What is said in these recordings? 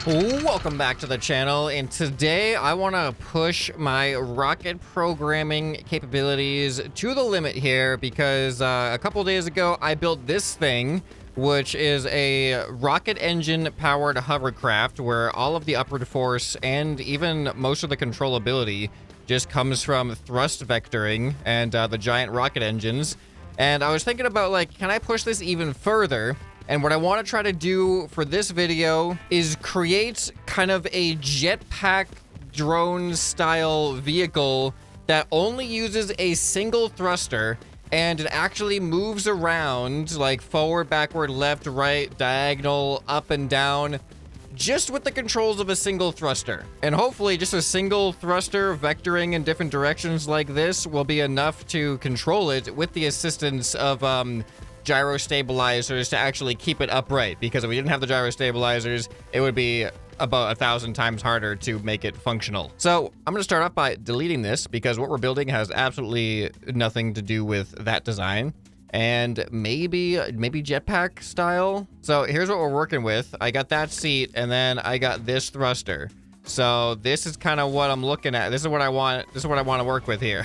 Welcome back to the channel, and today I want to push my rocket programming capabilities to the limit here because a couple days ago I built this thing, which is a rocket engine powered hovercraft where all of the upward force and even most of the controllability just comes from thrust vectoring and the giant rocket engines. And I was thinking about, like, can I push this even further? And what I want to try to do for this video is create kind of a jetpack drone style vehicle that only uses a single thruster, and it actually moves around like forward, backward, left, right, diagonal, up and down, just with the controls of a single thruster. And hopefully just a single thruster vectoring in different directions like this will be enough to control it with the assistance of gyro stabilizers to actually keep it upright, because if we didn't have the gyro stabilizers, it would be about 1,000 times harder to make it functional. So I'm going to start off by deleting this because what we're building has absolutely nothing to do with that design, and maybe jetpack style. So here's what we're working with. I got that seat, and then I got this thruster. So this is kind of what I'm looking at. This is what I want. This is what I want to work with here.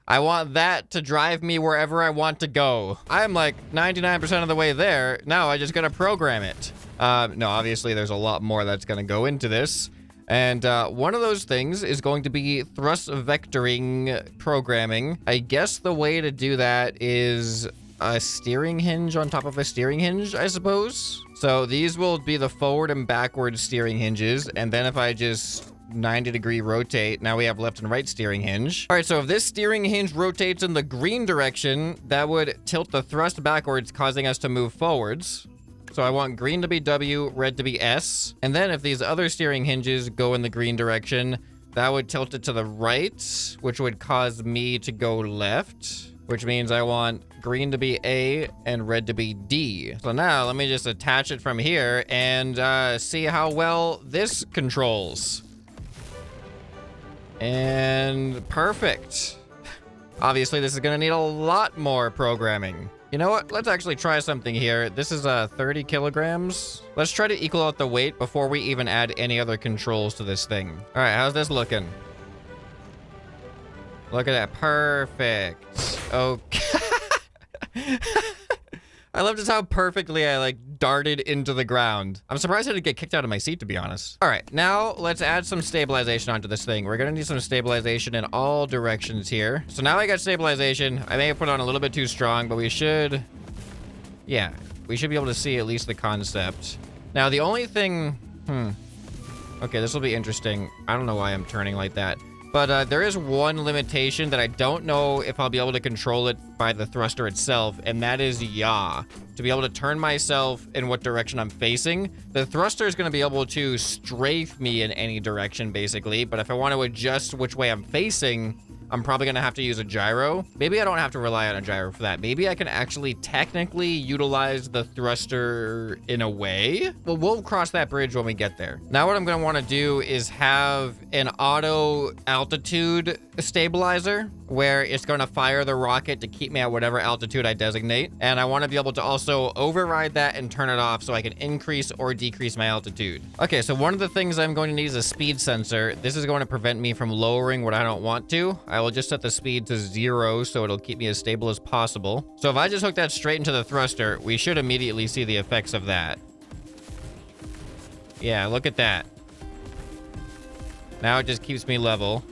I want that to drive me wherever I want to go. I'm like 99% of the way there. Now I just gotta program it. No, obviously there's a lot more that's gonna go into this. And one of those things is going to be thrust vectoring programming. I guess the way to do that is a steering hinge on top of a steering hinge, I suppose. So these will be the forward and backward steering hinges. And then if I just 90-degree rotate, now we have left and right steering hinge. All right, so if this steering hinge rotates in the green direction, that would tilt the thrust backwards, causing us to move forwards. So I want green to be W, red to be S. And then if these other steering hinges go in the green direction, that would tilt it to the right, which would cause me to go left, which means I want green to be A and red to be D. So now let me just attach it from here and see how well this controls. And perfect. Obviously, this is going to need a lot more programming. You know what? Let's actually try something here. This is 30 kilograms. Let's try to equal out the weight before we even add any other controls to this thing. All right, how's this looking? Look at that. Perfect. Okay. I love just how perfectly I, like, darted into the ground. I'm surprised I didn't get kicked out of my seat, to be honest. All right, now let's add some stabilization onto this thing. We're gonna need some stabilization in all directions here. So now I got stabilization. I may have put on a little bit too strong, but we should... yeah, we should be able to see at least the concept. Now, the only thing... okay, this will be interesting. I don't know why I'm turning like that. But there is one limitation that I don't know if I'll be able to control it by the thruster itself, and that is yaw. To be able to turn myself in what direction I'm facing, the thruster is going to be able to strafe me in any direction, basically. But if I want to adjust which way I'm facing, I'm probably going to have to use a gyro. Maybe I don't have to rely on a gyro for that. Maybe I can actually technically utilize the thruster in a way. Well, we'll cross that bridge when we get there. Now what I'm going to want to do is have an auto altitude stabilizer where it's going to fire the rocket to keep me at whatever altitude I designate. And I want to be able to also override that and turn it off so I can increase or decrease my altitude. Okay, so one of the things I'm going to need is a speed sensor. This is going to prevent me from lowering what I don't want to. I will just set the speed to 0 so it'll keep me as stable as possible. So if I just hook that straight into the thruster, we should immediately see the effects of that. Yeah, look at that. Now it just keeps me level.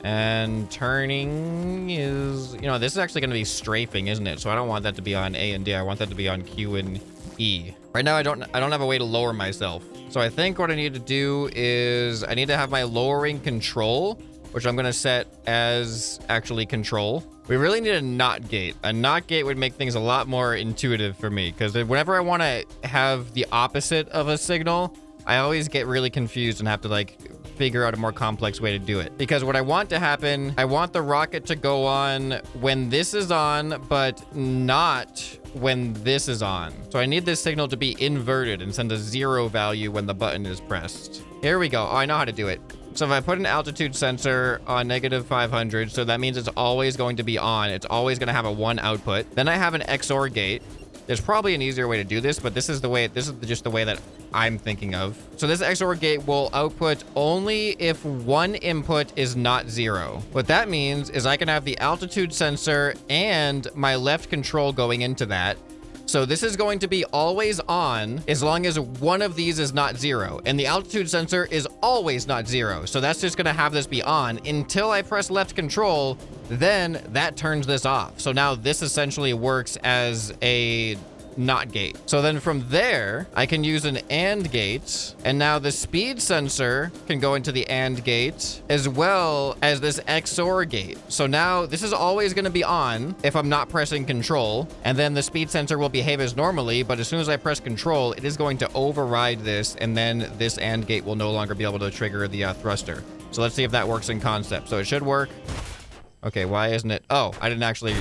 And turning is, you know, this is actually going to be strafing, isn't it? So I don't want that to be on A and D. I want that to be on Q and E. Right now, I don't have a way to lower myself. So I think what I need to do is I need to have my lowering control, which I'm going to set as actually control. We really need a not gate. A not gate would make things a lot more intuitive for me, because whenever I want to have the opposite of a signal, I always get really confused and have to, like, figure out a more complex way to do it. Because what I want to happen, I want the rocket to go on when this is on, but not when this is on. So I need this signal to be inverted and send a 0 value when the button is pressed. Here we go. Oh, I know how to do it. So if I put an altitude sensor on -500, so that means it's always going to be on. It's always going to have a 1 output. Then I have an XOR gate. There's probably an easier way to do this, but this is just the way that I'm thinking of. So this XOR gate will output only if one input is not 0. What that means is I can have the altitude sensor and my left control going into that. So this is going to be always on as long as one of these is not 0. And the altitude sensor is always not 0. So that's just going to have this be on until I press left control. Then that turns this off. So now this essentially works as a not gate. So then from there, I can use an AND gate. And now the speed sensor can go into the AND gate as well as this XOR gate. So now this is always going to be on if I'm not pressing control. And then the speed sensor will behave as normally. But as soon as I press control, it is going to override this. And then this AND gate will no longer be able to trigger the thruster. So let's see if that works in concept. So it should work. Okay, why isn't it? Oh, I didn't actually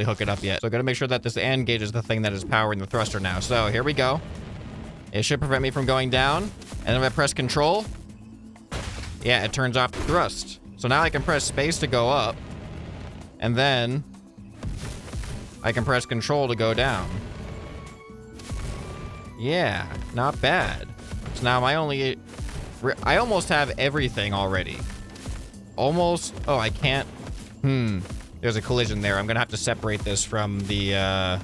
hook it up yet. So I gotta make sure that this AND gate is the thing that is powering the thruster now. So here we go. It should prevent me from going down. And if I press control, yeah, it turns off the thrust. So now I can press space to go up. And then I can press control to go down. Yeah, not bad. So now I almost have everything already. Almost. Oh, I can't. There's a collision there. I'm gonna have to separate this from the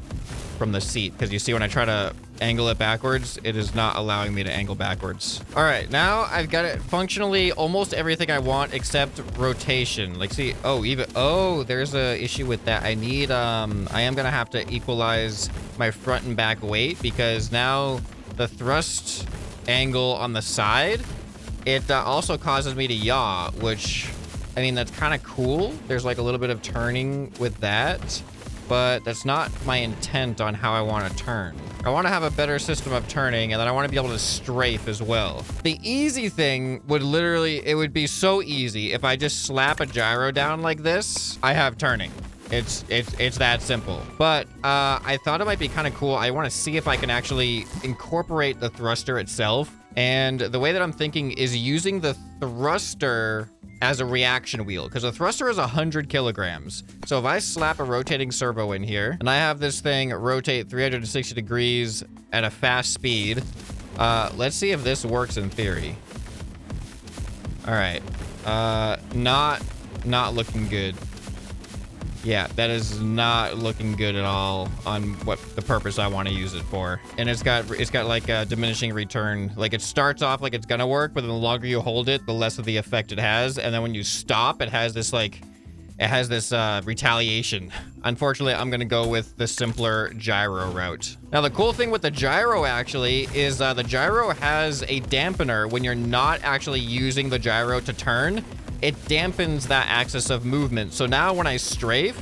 seat, because you see when I try to angle it backwards, it is not allowing me to angle backwards. All right, now I've got it functionally almost everything I want except rotation. Like, see, there's a issue with that. I need, I am gonna have to equalize my front and back weight, because now the thrust angle on the side, it also causes me to yaw, which, I mean, that's kind of cool. There's like a little bit of turning with that, but that's not my intent on how I want to turn. I want to have a better system of turning, and then I want to be able to strafe as well. The easy thing would literally, it would be so easy if I just slap a gyro down like this. I have turning. It's that simple. But I thought it might be kind of cool. I want to see if I can actually incorporate the thruster itself. And the way that I'm thinking is using the thruster as a reaction wheel, because a thruster is 100 kilograms. So if I slap a rotating servo in here and I have this thing rotate 360 degrees at a fast speed, let's see if this works in theory. All right, not looking good. Yeah, that is not looking good at all on what the purpose I want to use it for. And it's got like a diminishing return. Like, it starts off like it's gonna work, but then the longer you hold it, the less of the effect it has. And then when you stop, it has this retaliation. Unfortunately, I'm gonna go with the simpler gyro route. Now, the cool thing with the gyro actually is the gyro has a dampener when you're not actually using the gyro to turn. It dampens that axis of movement. So now when I strafe,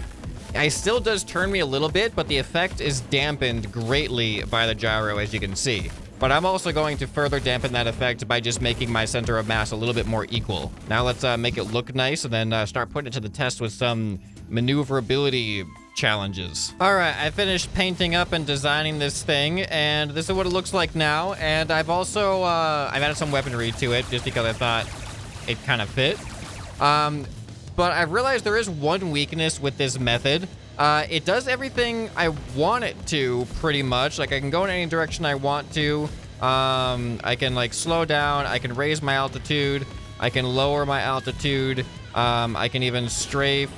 it still does turn me a little bit, but the effect is dampened greatly by the gyro, as you can see. But I'm also going to further dampen that effect by just making my center of mass a little bit more equal. Now let's make it look nice, and then start putting it to the test with some maneuverability challenges. All right, I finished painting up and designing this thing, and this is what it looks like now. And I've also I've added some weaponry to it just because I thought it kind of fit. But I've realized there is one weakness with this method. It does everything I want it to, pretty much. Like, I can go in any direction I want to. I can, like, slow down. I can raise my altitude. I can lower my altitude. I can even strafe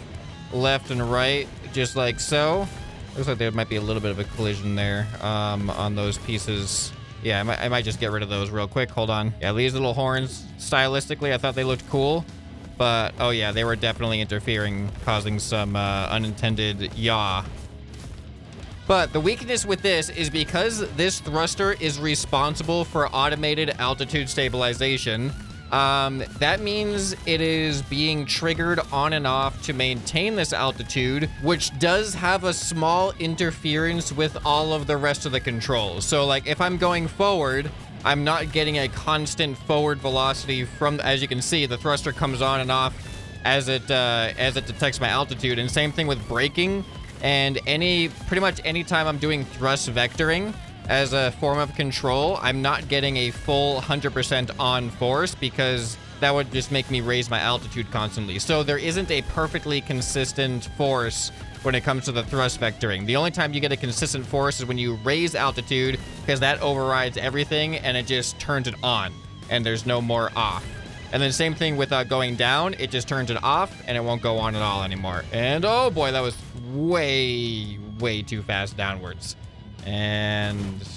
left and right, just like so. Looks like there might be a little bit of a collision there, on those pieces. Yeah, I might just get rid of those real quick. Hold on. Yeah, these little horns, stylistically, I thought they looked cool. But, oh yeah, they were definitely interfering, causing some unintended yaw. But the weakness with this is because this thruster is responsible for automated altitude stabilization, that means it is being triggered on and off to maintain this altitude, which does have a small interference with all of the rest of the controls. So, like, if I'm going forward, I'm not getting a constant forward velocity from, as you can see, the thruster comes on and off as it detects my altitude. And same thing with braking, and pretty much any time I'm doing thrust vectoring as a form of control, I'm not getting a full 100% on force, because that would just make me raise my altitude constantly. So there isn't a perfectly consistent force when it comes to the thrust vectoring. The only time you get a consistent force is when you raise altitude, because that overrides everything and it just turns it on and there's no more off. And then same thing with going down, it just turns it off and it won't go on at all anymore. And oh boy, that was way too fast downwards. And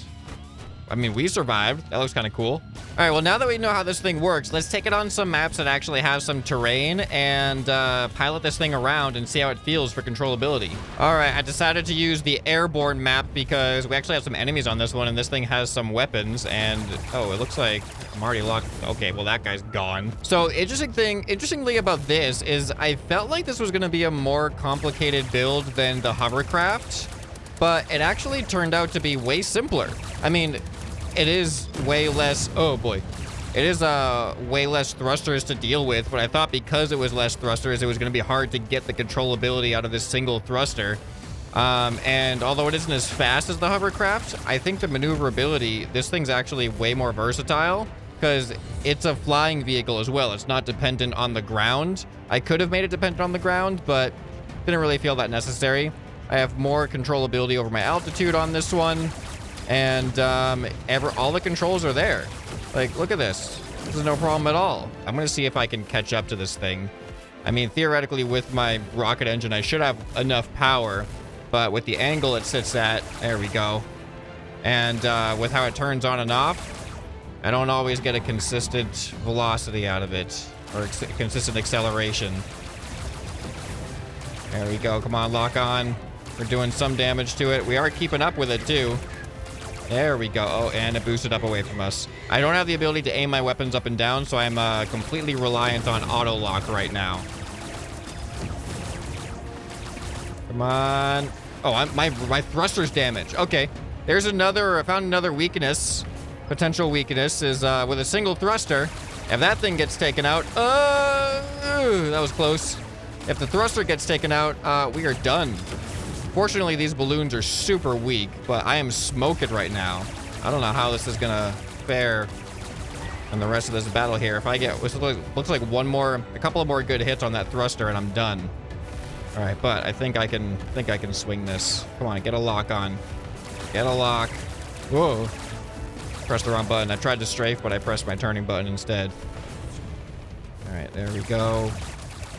I mean, we survived. That looks kind of cool. All right, well, now that we know how this thing works, let's take it on some maps that actually have some terrain and pilot this thing around and see how it feels for controllability. All right, I decided to use the airborne map because we actually have some enemies on this one, and this thing has some weapons, and oh, it looks like I'm already locked. Okay, well, that guy's gone. So interestingly about this is I felt like this was going to be a more complicated build than the hovercraft, but it actually turned out to be way simpler. I mean, it is way less, oh boy. It is way less thrusters to deal with, but I thought because it was less thrusters, it was going to be hard to get the controllability out of this single thruster. And although it isn't as fast as the hovercraft, I think the maneuverability, this thing's actually way more versatile because it's a flying vehicle as well. It's not dependent on the ground. I could have made it dependent on the ground, but didn't really feel that necessary. I have more controllability over my altitude on this one. And all the controls are there. Like, look at this. This is no problem at all. I'm gonna see if I can catch up to this thing. I mean, theoretically, with my rocket engine, I should have enough power, but with the angle it sits at, there we go. And with how it turns on and off, I don't always get a consistent velocity out of it, or consistent acceleration. There we go. Come on, lock on. We're doing some damage to it. We are keeping up with it too. There we go. Oh, and it boosted up away from us. I don't have the ability to aim my weapons up and down, so I'm completely reliant on auto lock right now. Come on. Oh, my thruster's damaged. Okay. There's another, I found another weakness. Potential weakness is with a single thruster. If that thing gets taken out, that was close. If the thruster gets taken out, we are done. Fortunately, these balloons are super weak, but I am smoking right now. I don't know how this is gonna fare in the rest of this battle here. If I get, looks like a couple of more good hits on that thruster, and I'm done. All right, but I think I can swing this. Come on, get a lock on. Get a lock. Whoa. Pressed the wrong button. I tried to strafe, but I pressed my turning button instead. All right, there we go.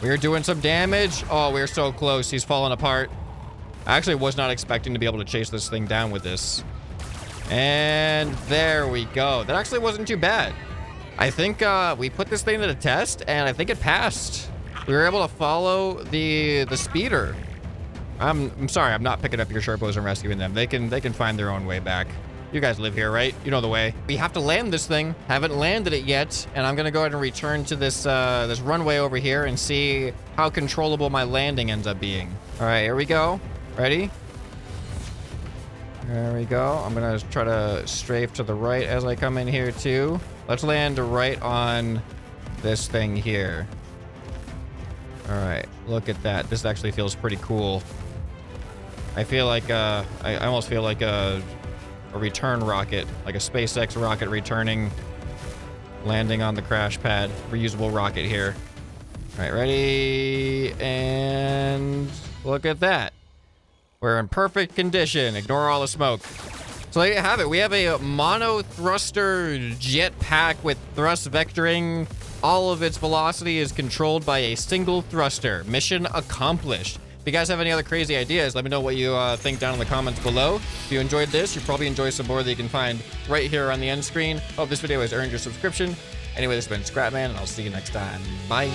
We're doing some damage. Oh, we're so close. He's falling apart. I actually was not expecting to be able to chase this thing down with this. And there we go. That actually wasn't too bad. I think we put this thing to the test, and I think it passed. We were able to follow the speeder. I'm sorry, I'm not picking up your Sherpos and rescuing them. They can find their own way back. You guys live here, right? You know the way. We have to land this thing. Haven't landed it yet, and I'm gonna go ahead and return to this this runway over here and see how controllable my landing ends up being. All right, here we go. Ready? There we go. I'm gonna try to strafe to the right as I come in here too. Let's land right on this thing here. All right, look at that. This actually feels pretty cool. I feel like I almost feel like a return rocket, like a SpaceX rocket returning, landing on the crash pad. Reusable rocket here. All right, ready, and look at that. We're in perfect condition. Ignore all the smoke. So there you have it. We have a mono thruster jetpack with thrust vectoring. All of its velocity is controlled by a single thruster. Mission accomplished. If you guys have any other crazy ideas, let me know what you think down in the comments below. If you enjoyed this, you'll probably enjoy some more that you can find right here on the end screen. Hope this video has earned your subscription. Anyway, this has been ScrapMan, and I'll see you next time. Bye.